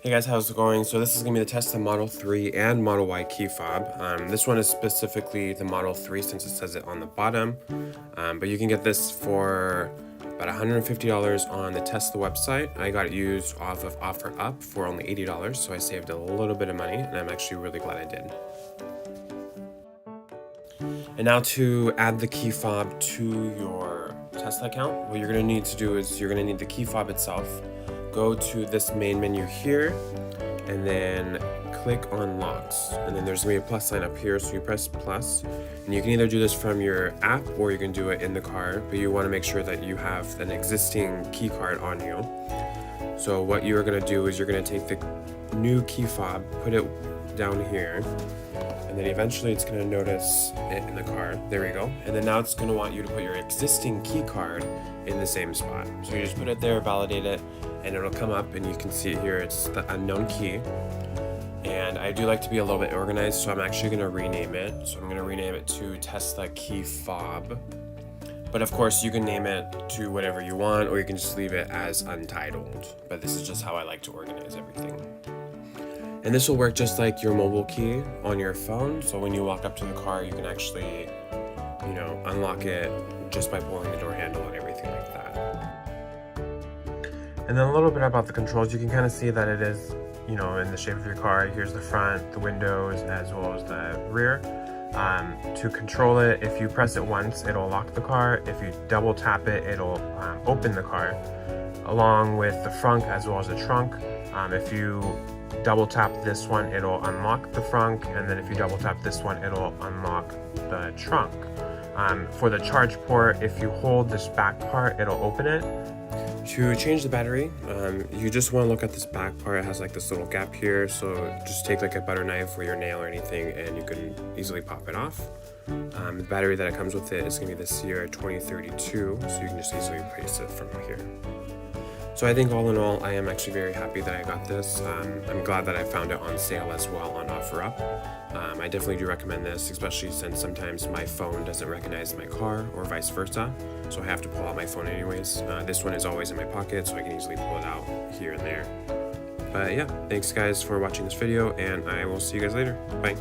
Hey guys, how's it going? So this is going to be the Tesla Model 3 and Model Y key fob. This one is specifically the Model 3 since it says it on the bottom. But you can get this for about $150 on the Tesla website. I got it used off of OfferUp for only $80, so I saved a little bit of money, and I'm actually really glad I did. And now to add the key fob to your Tesla account, what you're going to need to do is you're going to need the key fob itself. Go to this main menu here and then click on locks, and then there's gonna be a plus sign up here, so you press plus, and you can either do this from your app or you can do it in the car, but you want to make sure that you have an existing key card on you. So what you're going to do is you're going to take the new key fob, put it down here, and then eventually it's going to notice it in the car. There we go. And then now it's going to want you to put your existing key card in the same spot. So you just put it there, validate it, and it'll come up and you can see it here. It's the unknown key. And I do like to be a little bit organized, so I'm actually going to rename it. So I'm going to rename it to Tesla Key Fob. But of course you can name it to whatever you want, or you can just leave it as Untitled. But this is just how I like to organize everything. And this will work just like your mobile key on your phone. So when you walk up to the car, you can actually, unlock it just by pulling the door handle and everything like that. And then a little bit about the controls. You can kind of see that it is, in the shape of your car. Here's the front, the windows, as well as the rear. To control it, if you press it once, it'll lock the car. If you double tap it, it'll open the car, along with the front as well as the trunk. If you double tap this one, it'll unlock the front, and then if you double tap this one, it'll unlock the trunk. For the charge port, if you hold this back part, it'll open it. To change the battery, you just want to look at this back part. It has like this little gap here, so just take like a butter knife or your nail or anything and you can easily pop it off. The battery that it comes with it is going to be the Sierra 2032, so you can just easily replace it from here. So I think all in all, I am actually very happy that I got this. I'm glad that I found it on sale as well on OfferUp. I definitely do recommend this, especially since sometimes my phone doesn't recognize my car or vice versa, so I have to pull out my phone anyways. This one is always in my pocket, so I can easily pull it out here and there. But yeah, thanks guys for watching this video, and I will see you guys later. Bye.